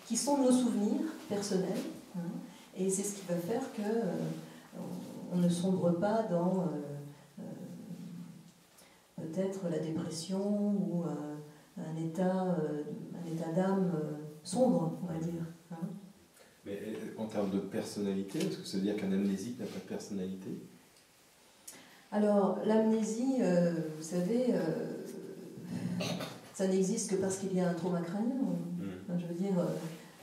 qui sont nos souvenirs personnels, hein, et c'est ce qui va faire que on ne sombre pas dans peut-être la dépression ou un état d'âme sombre, on va dire. Hein. Mais en termes de personnalité, est-ce que ça veut dire qu'un amnésique n'a pas de personnalité? Alors, l'amnésie, vous savez, ça n'existe que parce qu'il y a un trauma crânien. Je veux dire,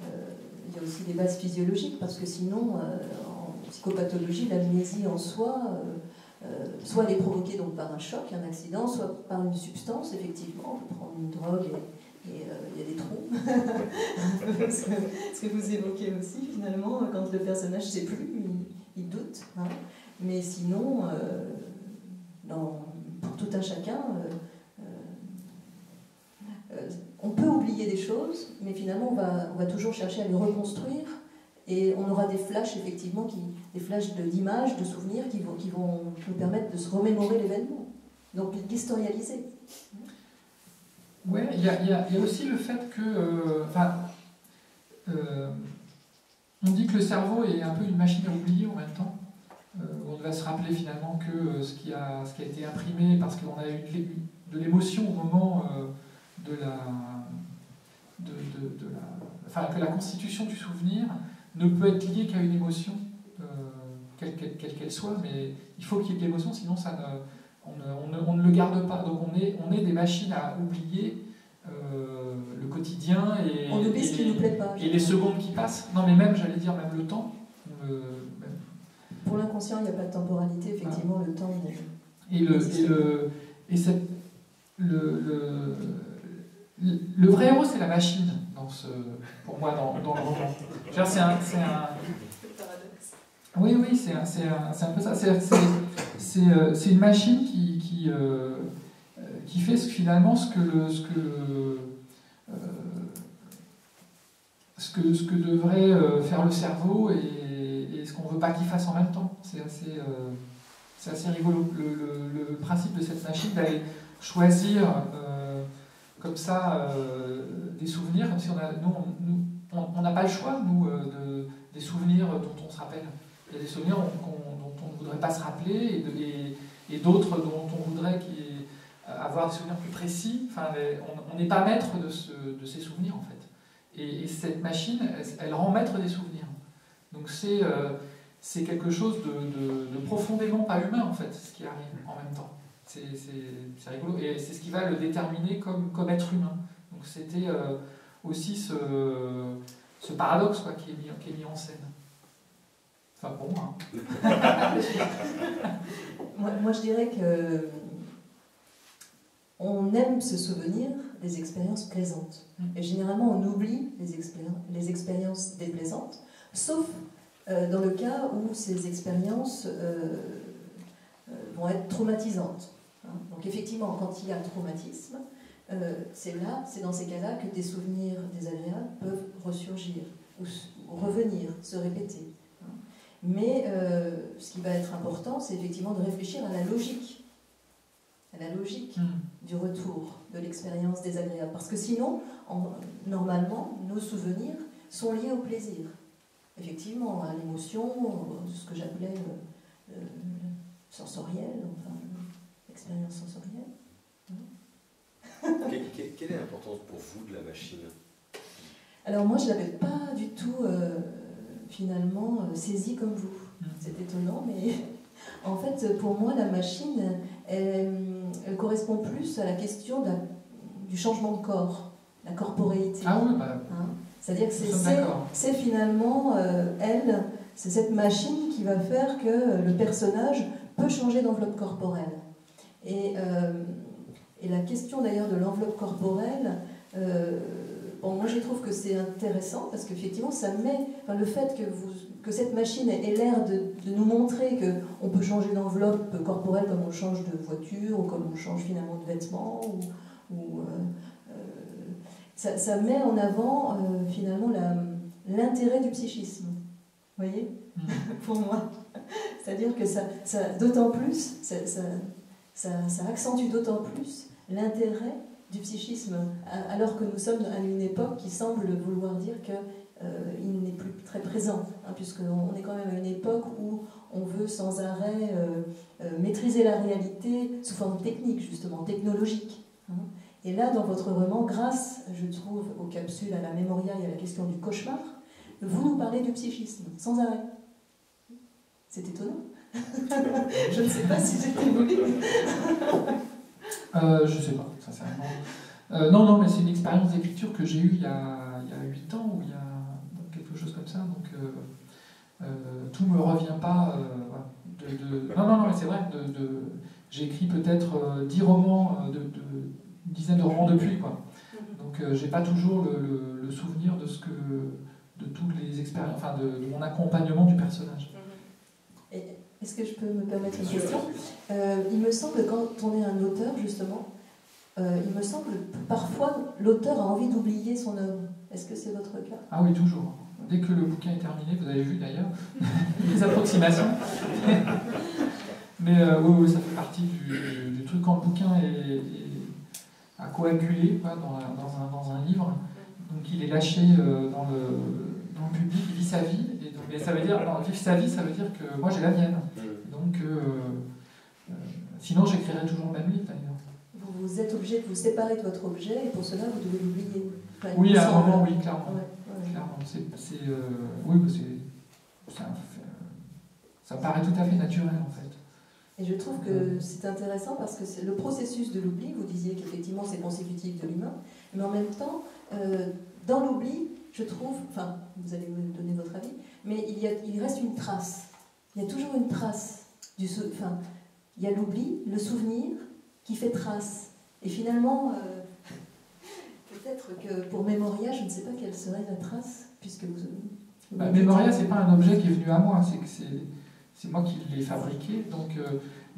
il y a aussi des bases physiologiques, parce que sinon, en psychopathologie, l'amnésie en soi, soit elle est provoquée donc par un choc, un accident, soit par une substance, effectivement. On peut prendre une drogue et il y a des trous. Ce que vous évoquez aussi, finalement, quand le personnage ne sait plus, il doute. Hein. Mais sinon, pour tout un chacun, on peut oublier des choses, mais finalement, on va toujours chercher à les reconstruire. Et on aura des flashs, effectivement, des flashs d'images, de souvenirs qui vont nous permettre de se remémorer l'événement. Donc, l'historialiser. Oui, il y a aussi le fait que... on dit que le cerveau est un peu une machine à oublier en même temps. On va se rappeler finalement que ce qui a été imprimé, parce qu'on a eu de l'émotion au moment que la constitution du souvenir ne peut être liée qu'à une émotion, quelle qu'elle soit, mais il faut qu'il y ait de l'émotion, sinon on ne le garde pas. Donc on est des machines à oublier le quotidien et, on oublie ce qui nous plaît pas, et les secondes qui passent. Non, mais même, j'allais dire, même le temps. Pour l'inconscient, il n'y a pas de temporalité, effectivement, le temps. Le vrai héros, c'est la machine, pour moi, dans le roman. C'est un paradoxe. Oui, c'est un peu ça. C'est une machine qui fait finalement ce que devrait faire le cerveau et ce qu'on ne veut pas qu'il fasse en même temps. C'est assez rigolo. Le principe de cette machine d'aller choisir comme ça des souvenirs, comme si on n'a pas le choix, nous, des souvenirs dont on se rappelle. Il y a des souvenirs dont on ne voudrait pas se rappeler et d'autres dont on voudrait avoir des souvenirs plus précis. Enfin, on n'est pas maître de ces souvenirs, en fait. Et cette machine, elle rend maître des souvenirs. Donc c'est quelque chose de profondément pas humain, en fait, ce qui arrive en même temps. C'est rigolo. Et c'est ce qui va le déterminer comme être humain. Donc c'était aussi ce paradoxe qui est mis en scène. Enfin bon, hein. moi je dirais que on aime se souvenir des expériences plaisantes. Et généralement, on oublie les expériences déplaisantes, sauf dans le cas où ces expériences vont être traumatisantes. Hein. Donc effectivement, quand il y a traumatisme, c'est dans ces cas-là que des souvenirs désagréables peuvent ressurgir, ou revenir, se répéter. Hein. Mais ce qui va être important, c'est effectivement de réfléchir à la logique du retour de l'expérience désagréable. Parce que sinon, normalement, nos souvenirs sont liés au plaisir. Effectivement, à l'émotion, ce que j'appelais sensorielle, enfin, l'expérience sensorielle. Quelle est l'importance pour vous de la machine? Alors moi, je ne l'avais pas du tout, finalement, saisie comme vous. C'est étonnant, mais en fait, pour moi, la machine, elle correspond plus à la question du changement de corps, la corporéité. Ah oui, hein. C'est-à-dire que c'est finalement, c'est cette machine qui va faire que le personnage peut changer d'enveloppe corporelle. Et la question d'ailleurs de l'enveloppe corporelle, moi je trouve que c'est intéressant parce qu'effectivement ça met, le fait que cette machine ait l'air de nous montrer qu'on peut changer d'enveloppe corporelle comme on change de voiture ou comme on change finalement de vêtements, ça met en avant finalement l'intérêt du psychisme. Vous voyez, pour moi. C'est-à-dire que ça d'autant plus, ça accentue d'autant plus l'intérêt du psychisme, alors que nous sommes à une époque qui semble vouloir dire qu'il n'est plus très présent, hein, puisqu'on est quand même à une époque où on veut sans arrêt maîtriser la réalité sous forme technique, justement, technologique. Hein. Et là, dans votre roman, grâce, je trouve, aux capsules, à la mémoria et à la question du cauchemar, vous nous parlez du psychisme, sans arrêt. C'est étonnant. Je ne sais pas si c'était voulu. Je sais pas, sincèrement. Non, mais c'est une expérience d'écriture que j'ai eue il y a 8 ans, ou il y a quelque chose comme ça, donc tout ne me revient pas. Voilà, non, mais c'est vrai, j'ai écrit peut-être 10 romans, une dizaine de romans depuis, quoi. Donc j'ai pas toujours le souvenir de toutes les expériences, enfin de mon accompagnement du personnage. Est-ce que je peux me permettre une question? Il me semble que quand on est un auteur, justement, il me semble que parfois l'auteur a envie d'oublier son œuvre. Est-ce que c'est votre cas? Ah oui, toujours. Dès que le bouquin est terminé, vous avez vu d'ailleurs, les approximations. Mais oui, ça fait partie du truc quand le bouquin est à coaguler dans un livre. Donc il est lâché dans le public, il vit sa vie. Mais ça veut dire, vivre sa vie, ça veut dire que moi j'ai la mienne. Donc, sinon j'écrirais toujours le même livre d'ailleurs. Vous êtes obligé de vous séparer de votre objet et pour cela vous devez l'oublier. Enfin, oui, à un moment, oui, clairement. Ouais. Clairement. Oui, ça paraît tout à fait naturel en fait. Et je trouve que c'est intéressant parce que c'est le processus de l'oubli, vous disiez qu'effectivement c'est consécutif de l'humain, mais en même temps, dans l'oubli, je trouve, enfin, vous allez me donner votre avis, mais il reste une trace. Il y a toujours une trace. Il y a l'oubli, le souvenir, qui fait trace. Et finalement, peut-être que pour Mémoria, je ne sais pas quelle serait la trace, puisque vous Mémoria, c'est pas un objet qui est venu à moi, c'est moi qui l'ai fabriqué. Donc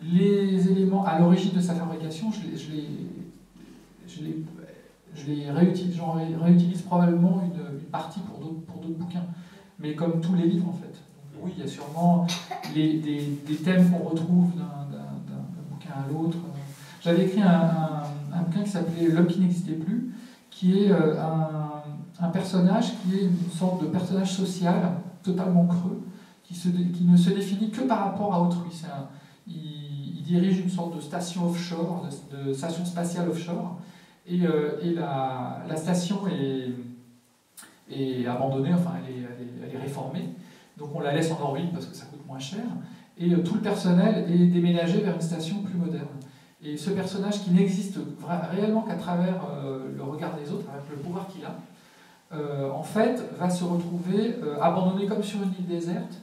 les éléments à l'origine de sa fabrication, j'en réutilise probablement une partie pour d'autres bouquins. Mais comme tous les livres en fait. Donc, oui, il y a sûrement des thèmes qu'on retrouve d'un bouquin à l'autre. J'avais écrit un bouquin qui s'appelait L'homme qui n'existait plus, qui est un personnage qui est une sorte de personnage social totalement creux, qui ne se définit que par rapport à autrui. Il dirige une sorte de station offshore, de station spatiale offshore, et la station est abandonnée, enfin elle est réformée, donc on la laisse en orbite parce que ça coûte moins cher, et tout le personnel est déménagé vers une station plus moderne. Et ce personnage qui n'existe réellement qu'à travers le regard des autres, avec le pouvoir qu'il a, en fait va se retrouver abandonné comme sur une île déserte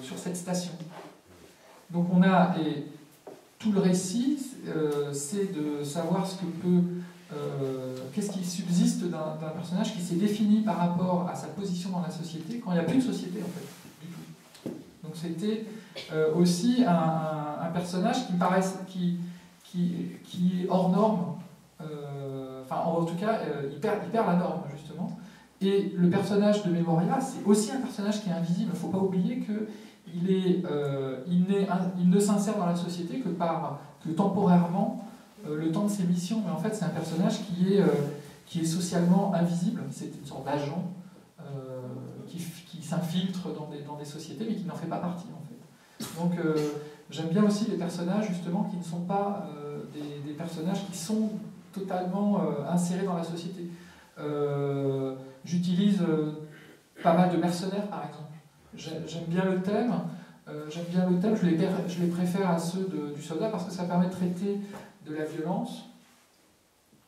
sur cette station. Donc on a, et tout le récit, c'est de savoir qu'est-ce qui subsiste d'un personnage qui s'est défini par rapport à sa position dans la société, quand il n'y a plus de société en fait, du tout. Donc c'était aussi un personnage qui me paraît, qui est hors norme, enfin en tout cas il perd la norme justement. Et le personnage de Mémoria, c'est aussi un personnage qui est invisible. Il ne faut pas oublier qu'il ne s'insère dans la société que temporairement, le temps de ses missions. Mais en fait, c'est un personnage qui est socialement invisible. C'est une sorte d'agent qui s'infiltre dans des sociétés, mais qui n'en fait pas partie, en fait. Donc, j'aime bien aussi les personnages, justement, qui ne sont pas des personnages qui sont totalement insérés dans la société. J'utilise pas mal de mercenaires, par exemple. J'aime bien le thème. Je les préfère à ceux du soldat parce que ça permet de traiter de la violence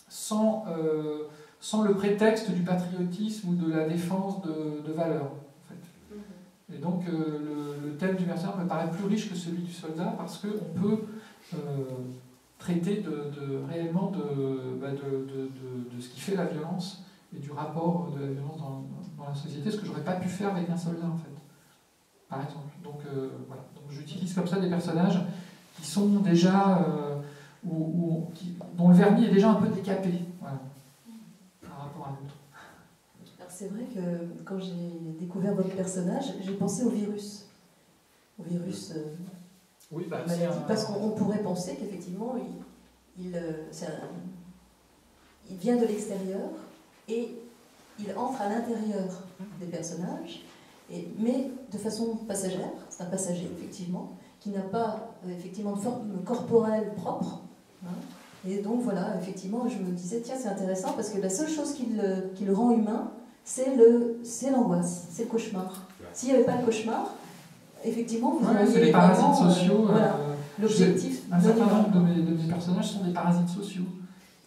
sans le prétexte du patriotisme ou de la défense de valeurs. En fait. Et donc le thème du mercenaire me paraît plus riche que celui du soldat parce qu'on peut traiter réellement de ce qui fait la violence et du rapport de la violence dans la société, ce que j'aurais pas pu faire avec un soldat en fait, par exemple. Donc voilà. Donc j'utilise comme ça des personnages qui sont déjà dont le vernis est déjà un peu décapé, voilà, par rapport à l'autre. Alors c'est vrai que quand j'ai découvert votre personnage, j'ai pensé au virus. Oui, oui, parce qu'on pourrait penser qu'effectivement il vient de l'extérieur et il entre à l'intérieur des personnages, mais de façon passagère. C'est un passager, effectivement, qui n'a pas effectivement de forme corporelle propre. Hein. Et donc voilà, effectivement, je me disais, tiens, c'est intéressant parce que la seule chose qui le rend humain, c'est l'angoisse, c'est le cauchemar. S'il n'y avait pas le cauchemar, effectivement, vous auriez c'est les parasites sociaux. Voilà, l'objectif. Un certain nombre de mes personnages sont des parasites sociaux.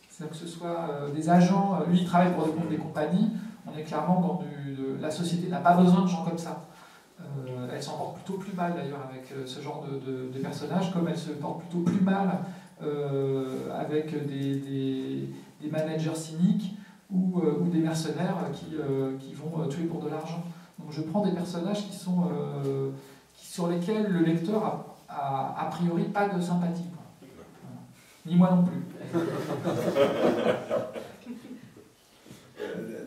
C'est-à-dire que ce soit des agents, lui il travaille pour le compte des compagnies, on est clairement dans la société n'a pas besoin de gens comme ça. Elle s'en porte plutôt plus mal d'ailleurs avec ce genre de personnages, comme elle se porte plutôt plus mal avec des managers cyniques ou des mercenaires qui vont tuer pour de l'argent. Donc je prends des personnages sur lesquels le lecteur a priori pas de sympathie. Voilà. Ni moi non plus.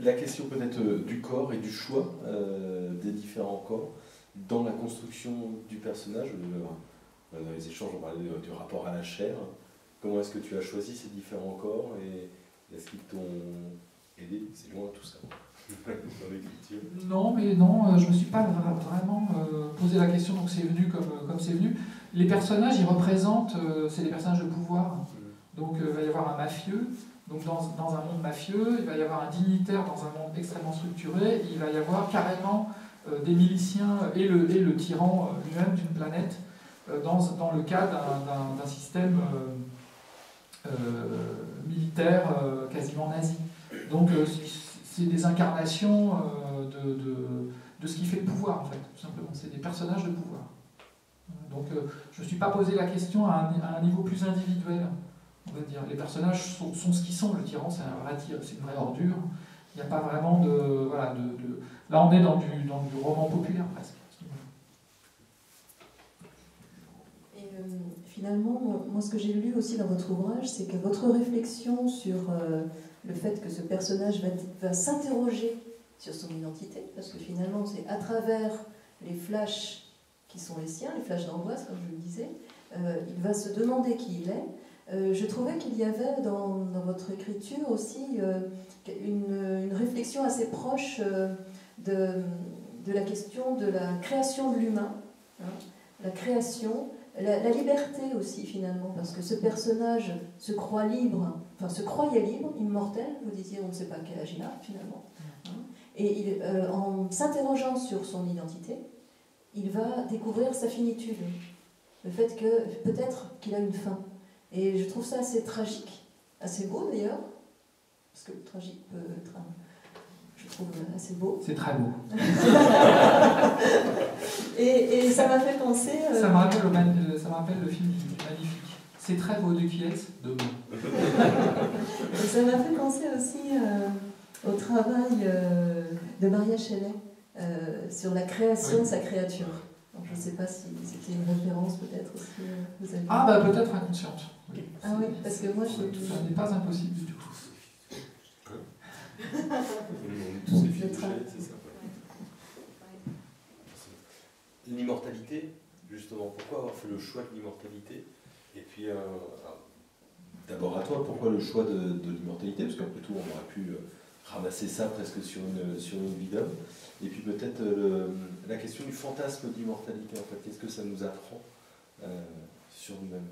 La question peut-être du corps et du choix des différents corps dans la construction du personnage. Dans les échanges, on parlait du rapport à la chair. Comment est-ce que tu as choisi ces différents corps et est-ce qu'ils t'ont aidé? C'est loin tout ça. Dans l'écriture. Non, mais non, je ne me suis pas vraiment posé la question, donc c'est venu comme c'est venu. Les personnages, ils représentent, c'est des personnages de pouvoir. Donc il va y avoir un mafieux, donc dans un monde mafieux, il va y avoir un dignitaire dans un monde extrêmement structuré, il va y avoir carrément des miliciens et le tyran lui-même d'une planète dans le cas d'un système militaire quasiment nazi. Donc c'est des incarnations de ce qui fait le pouvoir, en fait, tout simplement. C'est des personnages de pouvoir. Donc je ne me suis pas posé la question à un niveau plus individuel, on va dire. Les personnages sont ce qu'ils sont. Le tyran, c'est une vraie ordure. Il n'y a pas vraiment de... Voilà, là, on est dans du roman populaire, presque. Et finalement, moi, ce que j'ai lu aussi dans votre ouvrage, c'est que votre réflexion sur le fait que ce personnage va s'interroger sur son identité, parce que finalement, c'est à travers les flashs qui sont les siens, les flashs d'angoisse, comme je le disais, il va se demander qui il est. Je trouvais qu'il y avait dans votre écriture aussi une réflexion assez proche de la question de la création de l'humain, hein, la création, la liberté aussi finalement, parce que ce personnage se croit libre, enfin se croyait libre, immortel, vous disiez, on ne sait pas quel âge il a finalement, hein, et en s'interrogeant sur son identité, il va découvrir sa finitude, le fait que peut-être qu'il a une fin. Et je trouve ça assez tragique, assez beau d'ailleurs, parce que le tragique peut être, je trouve, assez beau. C'est très beau. et ça m'a fait penser... Ça me rappelle le film du Magnifique. C'est très beau, de qui est-ce? De moi. Et ça m'a fait penser aussi au travail de Maria Shelley sur la création de sa créature. Donc, je ne sais pas si c'était une référence peut-être aussi. Vous avez... Ah bah peut-être inconsciente. Oui. Ah oui, parce que moi je... Ça n'est pas impossible du tout. L'immortalité, justement, pourquoi avoir fait le choix de l'immortalité? Et puis, d'abord à toi, pourquoi le choix de l'immortalité? Parce qu'après tout, on aurait pu ramasser ça presque sur une vie d'homme. Et puis peut-être la question du fantasme d'immortalité, en fait. Qu'est-ce que ça nous apprend sur nous-mêmes?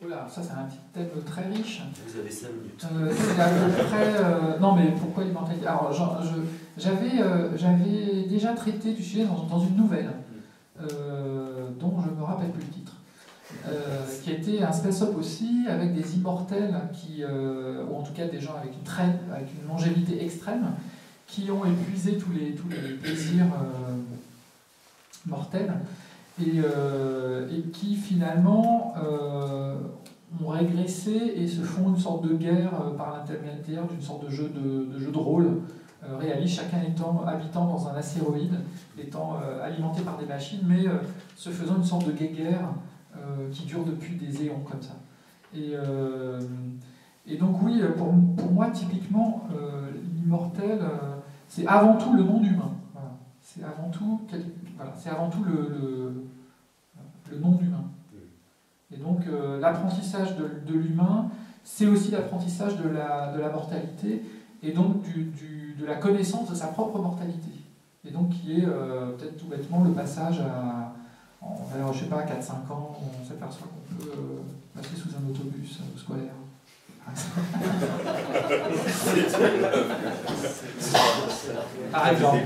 Voilà, ça c'est un petit thème très riche. Vous avez 5 minutes. C'est à peu près... non mais pourquoi l'immortalité? Alors j'avais déjà traité du sujet dans une nouvelle, dont je ne me rappelle plus le titre. Qui était un space-up aussi, avec des immortels, ou en tout cas des gens avec une longévité extrême, qui ont épuisé tous les plaisirs mortels, et qui finalement ont régressé et se font une sorte de guerre par l'intermédiaire d'une sorte de jeu de rôle réaliste, chacun habitant dans un astéroïde, étant alimenté par des machines, mais se faisant une sorte de guéguerre qui dure depuis des éons comme ça. Et donc oui, pour moi, typiquement, l'immortel, c'est avant tout le monde humain. Voilà. C'est avant tout le non humain. Et donc l'apprentissage de l'humain, c'est aussi l'apprentissage de la mortalité, et donc de la connaissance de sa propre mortalité. Et donc qui est peut-être tout bêtement le passage vers, je sais pas, 4-5 ans, où on s'aperçoit qu'on peut passer sous un autobus scolaire. Par exemple.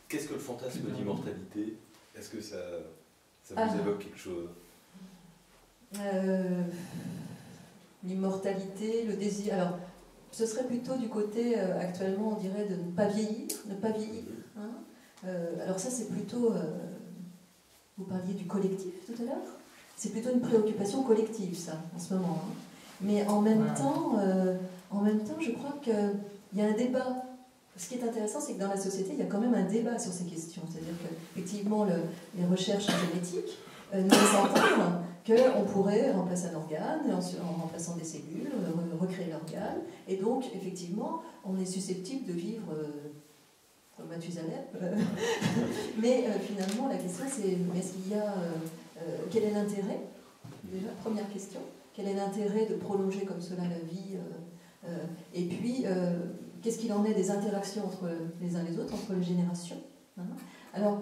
Qu'est-ce que le fantasme d'immortalité? Est-ce que ça vous évoque quelque chose? L'immortalité, le désir. Alors, ce serait plutôt du côté, actuellement, on dirait, de ne pas vieillir. Hein. Alors ça, c'est plutôt... vous parliez du collectif tout à l'heure. C'est plutôt une préoccupation collective, ça, en ce moment. Hein. Mais en même temps, je crois qu'il y a un débat. Ce qui est intéressant, c'est que dans la société, il y a quand même un débat sur ces questions. C'est-à-dire qu'effectivement, les recherches génétiques nous laissent entendre qu'on pourrait remplacer un organe en remplaçant des cellules, recréer l'organe. Et donc, effectivement, on est susceptible de vivre comme Mathusalem. Mais finalement, la question, c'est est-ce qu'il y a... quel est l'intérêt? Déjà, première question. Quel est l'intérêt de prolonger comme cela la vie? Et puis, qu'est-ce qu'il en est des interactions entre les uns et les autres, entre les générations? Hein? Alors,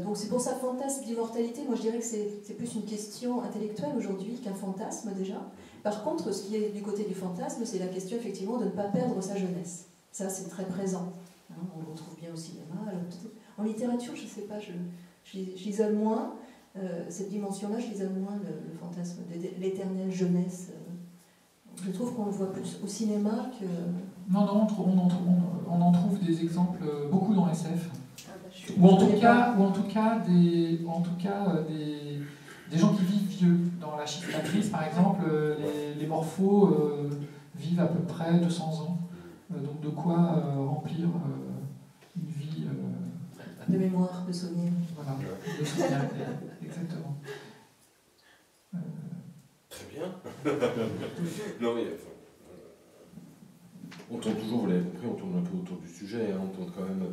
donc c'est pour ça, fantasme d'immortalité, moi je dirais que c'est plus une question intellectuelle aujourd'hui qu'un fantasme déjà. Par contre, ce qui est du côté du fantasme, c'est la question effectivement de ne pas perdre sa jeunesse. Ça, c'est très présent. Hein, on le retrouve bien au cinéma. Alors, en littérature, je ne sais pas, j'isole moins cette dimension-là, j'isole moins le fantasme de l'éternelle jeunesse. Je trouve qu'on le voit plus au cinéma que... Non, on en trouve des exemples beaucoup dans SF. Ou en tout cas des gens qui vivent vieux. Dans la chiffre matrice, par exemple, les morphos vivent à peu près 200 ans. Donc de quoi remplir une vie... de mémoire, de souvenirs. Voilà, de souvenirs, exactement. Très bien. Non mais... On tourne toujours, vous l'avez compris, on tourne un peu autour du sujet, hein, on tourne quand même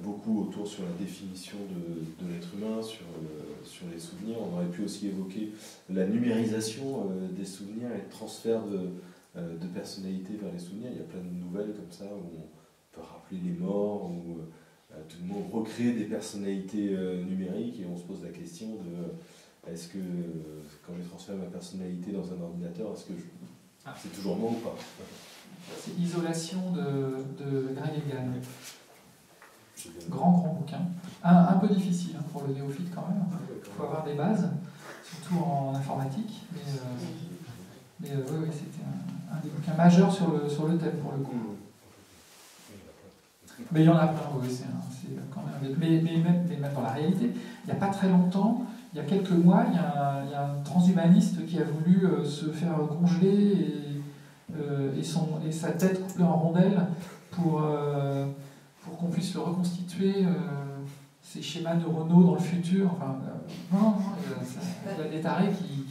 beaucoup autour sur la définition de l'être humain, sur les souvenirs. On aurait pu aussi évoquer la numérisation des souvenirs et le transfert de personnalité vers les souvenirs. Il y a plein de nouvelles comme ça où on peut rappeler les morts, ou tout le monde recréer des personnalités numériques, et on se pose la question de est-ce que quand je transfère ma personnalité dans un ordinateur, est-ce que c'est toujours moi ou pas? C'est Isolation de Greg Egan. Grand bouquin. Un peu difficile pour le néophyte quand même. Il faut avoir des bases, surtout en informatique. Mais oui, c'était un des bouquins majeurs sur le thème pour le coup. Mais il y en a plein, oui, c'est quand même. Mais même dans la réalité, il n'y a pas très longtemps, il y a quelques mois, il y a un transhumaniste qui a voulu se faire congeler et sa tête coupée en rondelles pour qu'on puisse le reconstituer, ces schémas neuronaux dans le futur. Enfin, il y a des tarés qui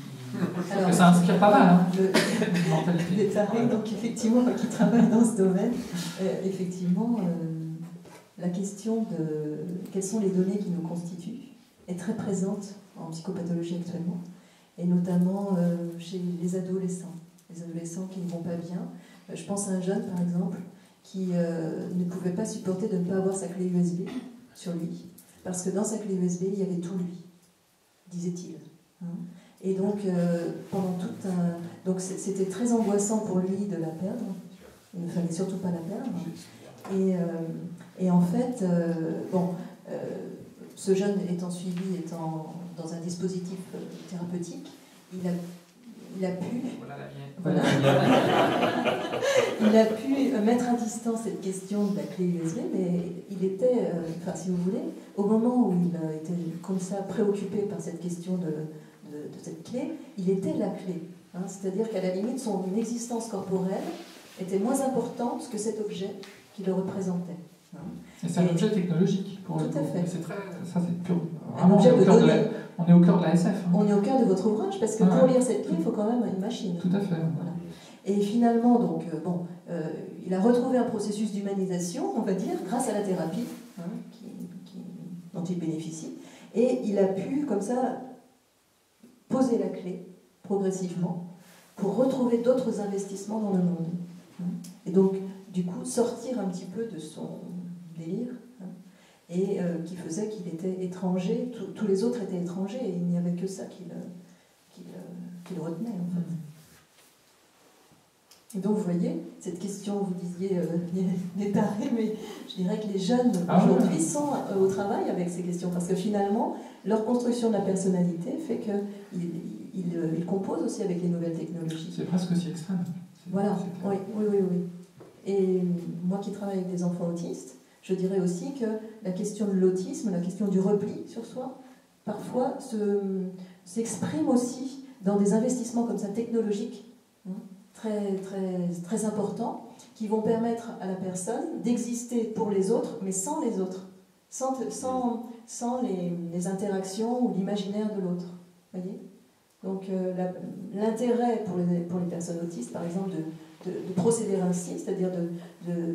ça inspire pas mal, hein, des tarés, donc effectivement, qui travaillent dans ce domaine. Effectivement, la question de quelles sont les données qui nous constituent est très présente en psychopathologie actuellement, et notamment chez les adolescents qui ne vont pas bien. Je pense à un jeune, par exemple, qui ne pouvait pas supporter de ne pas avoir sa clé USB sur lui, parce que dans sa clé USB, il y avait tout lui, disait-il. Hein. Et donc, pendant tout un... Donc c'était très angoissant pour lui de la perdre. Il ne fallait surtout pas la perdre. Et en fait, ce jeune étant suivi, étant dans un dispositif thérapeutique, il a pu mettre à distance cette question de la clé USB, mais il était, si vous voulez, au moment où il était comme ça préoccupé par cette question de cette clé, il était la clé. Hein, c'est-à-dire qu'à la limite, son existence corporelle était moins importante que cet objet qui le représentait. Hein. Et c'est un objet technologique. Tout à fait. C'est très, ça c'est pur. Vraiment, on est au cœur de la SF. Hein. On est au cœur de votre ouvrage, parce que pour lire cette clé, il faut quand même une machine. Tout à fait. Voilà. Et finalement, donc, il a retrouvé un processus d'humanisation, on va dire, grâce à la thérapie, hein, dont dont il bénéficie. Et il a pu, comme ça, poser la clé progressivement pour retrouver d'autres investissements dans le monde. Et donc, du coup, sortir un petit peu de son délire, et qui faisait qu'il était étranger, tous les autres étaient étrangers, et il n'y avait que ça qui le retenait, en fait. Et donc, vous voyez, cette question, vous disiez des tarés, mais je dirais que les jeunes aujourd'hui sont au travail avec ces questions, parce que finalement, leur construction de la personnalité fait qu'ils composent aussi avec les nouvelles technologies. C'est presque aussi extrême. Voilà, oui. Et moi qui travaille avec des enfants autistes, je dirais aussi que la question de l'autisme, la question du repli sur soi, parfois s'exprime aussi dans des investissements comme ça technologiques, très importants, qui vont permettre à la personne d'exister pour les autres, mais sans les autres, sans les interactions ou l'imaginaire de l'autre. Voyez ? Donc l'intérêt pour les personnes autistes, par exemple, de procéder ainsi, c'est-à-dire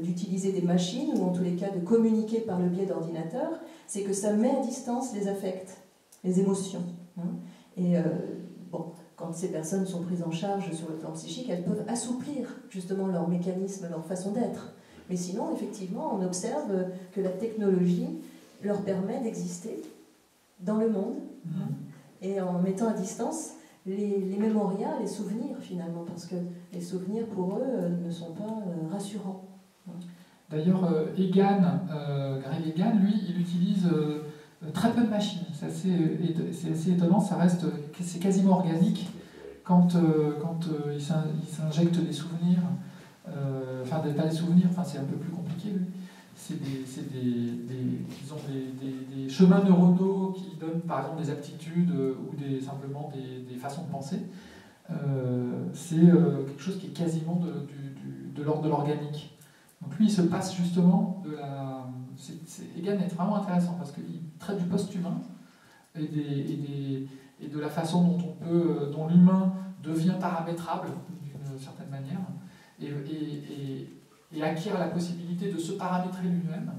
d'utiliser des machines, ou en tous les cas de communiquer par le biais d'ordinateurs, c'est que ça met à distance les affects, les émotions. Et quand ces personnes sont prises en charge sur le plan psychique, elles peuvent assouplir justement leur mécanisme, leur façon d'être. Mais sinon, effectivement, on observe que la technologie leur permet d'exister dans le monde, et en mettant à distance les mémorias, les souvenirs finalement, parce que les souvenirs pour eux ne sont pas rassurants. D'ailleurs, Greg Egan, lui, il utilise très peu de machines. C'est assez étonnant, c'est quasiment organique quand il s'injecte des souvenirs, pas des souvenirs, c'est un peu plus compliqué, lui. C'est des chemins neuronaux qui donnent par exemple des aptitudes ou simplement des façons de penser. C'est quelque chose qui est quasiment de l'ordre de l'organique. Donc lui, il se passe justement de la... Egan est vraiment intéressant parce qu'il traite du post-humain et de la façon dont l'humain devient paramétrable d'une certaine manière et acquiert la possibilité de se paramétrer lui-même.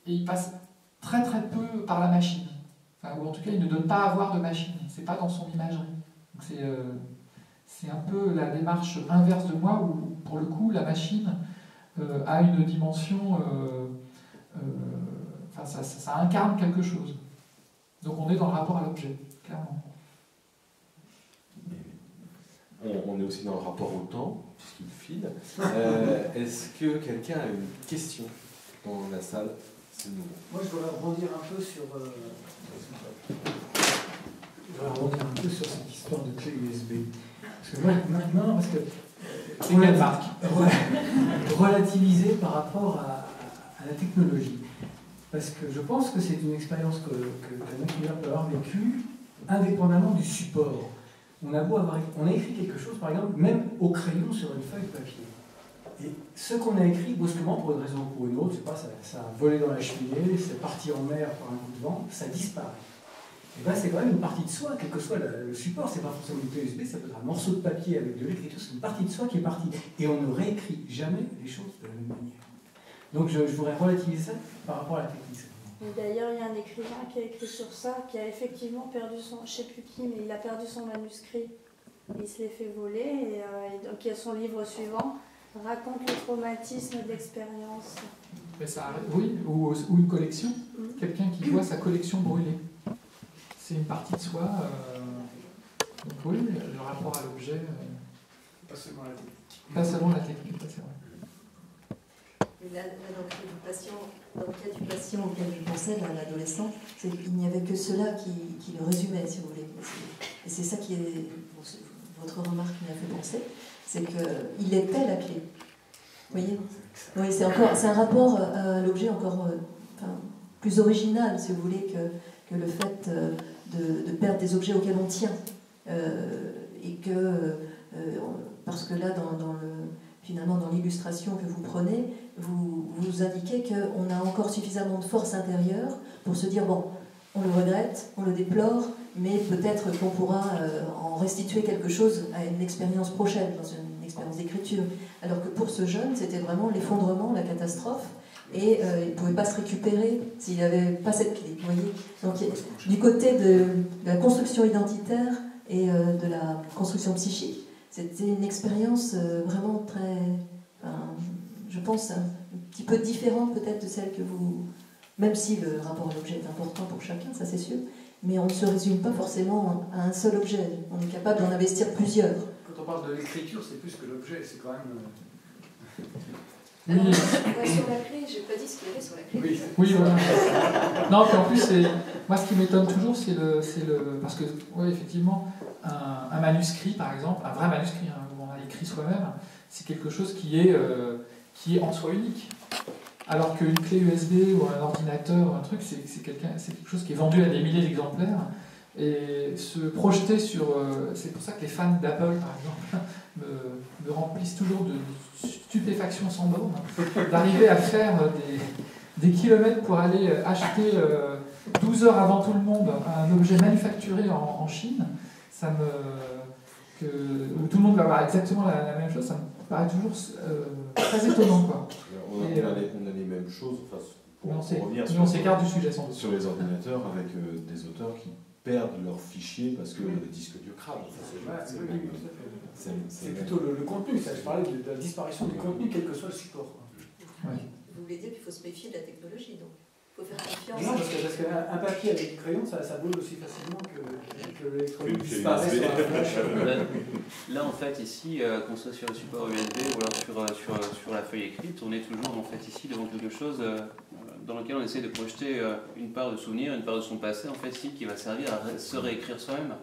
Et il passe très très peu par la machine. Ou en tout cas, il ne donne pas à avoir de machine. C'est pas dans son imagerie. C'est un peu la démarche inverse de moi où, pour le coup, la machine a une dimension... ça incarne quelque chose. Donc on est dans le rapport à l'objet, clairement. On est aussi dans le rapport au temps, puisqu'il file. Est-ce que quelqu'un a une question dans la salle? C'est le moment. Moi, je voudrais rebondir un peu sur... cette histoire de clé USB. Parce que moi, maintenant, relativiser par rapport à la technologie. Parce que je pense que c'est une expérience qu'un écrivain peut avoir vécue indépendamment du support. On a écrit quelque chose, par exemple, même au crayon sur une feuille de papier. Et ce qu'on a écrit, brusquement, pour une raison ou pour une autre, c'est pas, ça a volé dans la cheminée, c'est parti en mer par un coup de vent, ça disparaît. Et bien c'est quand même une partie de soi, quel que soit le support, c'est pas forcément une clé USB, ça peut être un morceau de papier avec de l'écriture, c'est une partie de soi qui est partie. Et on ne réécrit jamais les choses de la même manière. Donc je voudrais relativiser ça par rapport à la technique. D'ailleurs, il y a un écrivain qui a écrit sur ça, qui a effectivement perdu son, je ne sais plus qui, mais il a perdu son manuscrit. Il se l'est fait voler, et donc il y a son livre suivant, raconte le traumatisme de l'expérience. Oui, ou une collection, quelqu'un qui voit sa collection brûler. C'est une partie de soi. Donc oui, le rapport à l'objet. Pas seulement la technique. Pas seulement la technique, c'est vrai. Là, dans le cas du patient auquel je pensais, l'adolescent, il n'y avait que cela qui le résumait, si vous voulez. Et c'est ça qui est... votre remarque qui m'a fait penser, c'est qu'il était la clé. Vous voyez? Oui, c'est un rapport à l'objet encore plus original, si vous voulez, que le fait de perdre des objets auxquels on tient. Et que... parce que là, finalement, dans l'illustration que vous prenez, vous indiquez qu'on a encore suffisamment de force intérieure pour se dire, bon, on le regrette, on le déplore, mais peut-être qu'on pourra en restituer quelque chose à une expérience prochaine, dans une expérience d'écriture. Alors que pour ce jeune, c'était vraiment l'effondrement, la catastrophe, et il ne pouvait pas se récupérer s'il n'avait pas cette clé. Vous voyez. Donc, du côté de la construction identitaire et de la construction psychique, c'était une expérience vraiment très, je pense, un petit peu différente peut-être de celle que vous... Même si le rapport à l'objet est important pour chacun, ça c'est sûr, mais on ne se résume pas forcément à un seul objet. On est capable d'en investir plusieurs. Quand on parle de l'écriture, c'est plus que l'objet, c'est quand même... Alors, sur la clé, j'ai pas dit ce qu'il y avait sur la clé. Oui, voilà. Non, puis en plus, moi ce qui m'étonne toujours, c'est le... Parce que, oui, effectivement, un manuscrit, par exemple, un vrai manuscrit, hein, où on a écrit soi-même, c'est quelque chose qui est en soi unique. Alors qu'une clé USB ou un ordinateur ou un truc, c'est quelque chose qui est vendu à des milliers d'exemplaires. Et se projeter sur... c'est pour ça que les fans d'Apple, par exemple, me remplissent toujours de stupéfaction sans borne, d'arriver à faire des kilomètres pour aller acheter 12 heures avant tout le monde un objet manufacturé en Chine, où tout le monde va avoir exactement la même chose, ça me paraît toujours très étonnant, quoi. On a les mêmes choses, enfin, pour revenir on s'écarte du sujet sans doute. Sur les ordinateurs avec des auteurs qui perdent leurs fichiers parce que le disque dur crame. C'est plutôt le contenu, ça. Je parlais de la disparition du contenu, quel que soit le support. Ouais. Vous voulez dire qu'il faut se méfier de la technologie, donc il faut faire confiance. Non, parce qu'un papier avec du crayon, ça brûle aussi facilement que l'électronique disparaît sur un flash. Là, en fait, ici, qu'on soit sur le support USB ou alors sur la feuille écrite, on est toujours en fait ici devant quelque chose dans lequel on essaie de projeter une part de souvenir, une part de son passé, en fait, ici, qui va servir à se réécrire soi-même.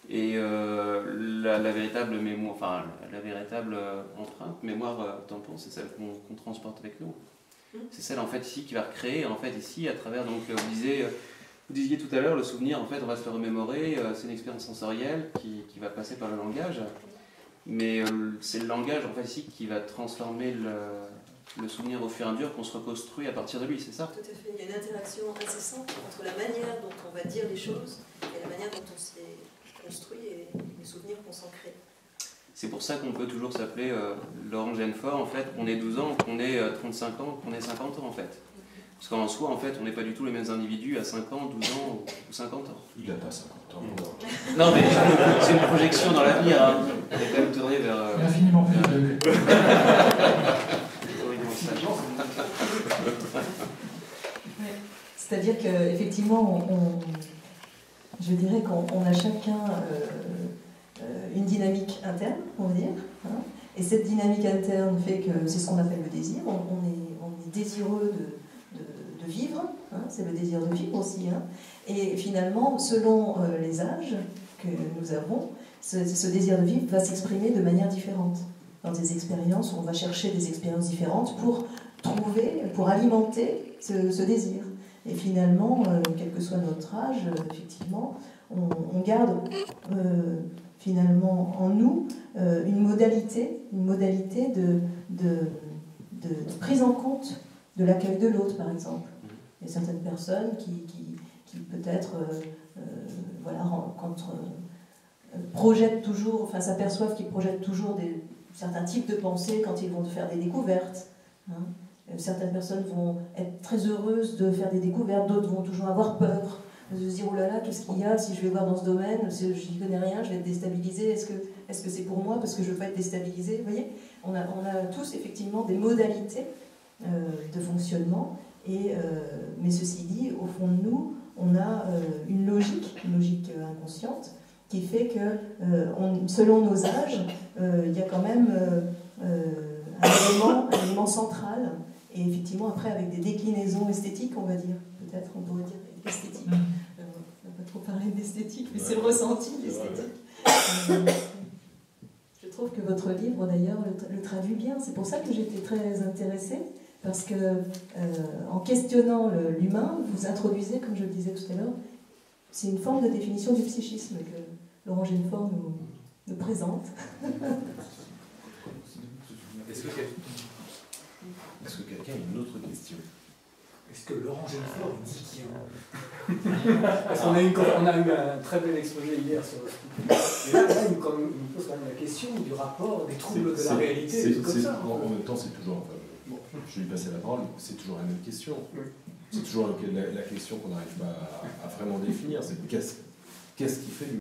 Et la véritable mémoire, enfin la véritable empreinte, mémoire tampon, c'est celle qu'on transporte avec nous. C'est celle en fait ici qui va recréer en fait ici à travers, donc vous disiez tout à l'heure, le souvenir en fait on va se le remémorer, c'est une expérience sensorielle qui va passer par le langage, mais c'est le langage en fait ici qui va transformer le souvenir au fur et à mesure qu'on se reconstruit à partir de lui, c'est ça? Tout à fait, il y a une interaction incessante entre la manière dont on va dire les choses et la manière dont on s'est construit et les souvenirs qu'on s'en crée. C'est pour ça qu'on peut toujours s'appeler Laurent Genefort, en fait, qu'on ait 12 ans, qu'on ait 35 ans, qu'on ait 50 ans, en fait. Parce qu'en soi, en fait, on n'est pas du tout les mêmes individus à 5 ans, 12 ans ou 50 ans. Il n'a pas 50 ans. Non, mais c'est une projection dans l'avenir. Hein. On est quand même tourné vers... infiniment plus de... C'est-à-dire qu'effectivement, je dirais qu'on a chacun une dynamique interne, on va dire, hein, et cette dynamique interne fait que c'est ce qu'on appelle le désir. On est désireux de vivre, hein, c'est le désir de vivre aussi, hein, et finalement, selon les âges que nous avons, ce désir de vivre va s'exprimer de manière différente. Dans des expériences, on va chercher des expériences différentes pour alimenter ce désir. Et finalement, quel que soit notre âge, effectivement, on garde finalement en nous une modalité de prise en compte de l'accueil de l'autre, par exemple. Il y a certaines personnes qui peut-être projettent toujours, enfin s'aperçoivent qu'ils projettent toujours certains types de pensées quand ils vont faire des découvertes. Hein. Certaines personnes vont être très heureuses de faire des découvertes, d'autres vont toujours avoir peur, de se dire « Oh là là, qu'est-ce qu'il y a si je vais voir dans ce domaine, je n'y connais rien, je vais être déstabilisée, est-ce que c'est pour moi parce que je ne veux pas être déstabilisée ?» Vous voyez, on a tous effectivement des modalités de fonctionnement, mais ceci dit, au fond de nous, on a une logique inconsciente, qui fait que, selon nos âges, il y a quand même un élément central. Et effectivement, après, avec des déclinaisons esthétiques, on va dire, peut-être on pourrait dire esthétique. On n'a pas trop parlé d'esthétique, mais c'est le ressenti, l'esthétique. Je trouve que votre livre, d'ailleurs, le traduit bien. C'est pour ça que j'étais très intéressée, parce que, en questionnant l'humain, vous introduisez, comme je le disais tout à l'heure, c'est une forme de définition du psychisme que Laurent Genefort nous présente. Est-ce que quelqu'un a une autre question? Est-ce que Laurent Genefort est dickien? Parce qu'on a eu un très bel exposé hier sur le site. Et là, il me pose quand même la question du rapport, des troubles de la réalité, et tout comme ça. En même temps, c'est toujours... je vais lui passer la parole, c'est toujours la même question. Oui. C'est toujours la question qu'on n'arrive pas à vraiment définir, c'est qu'est-ce qui fait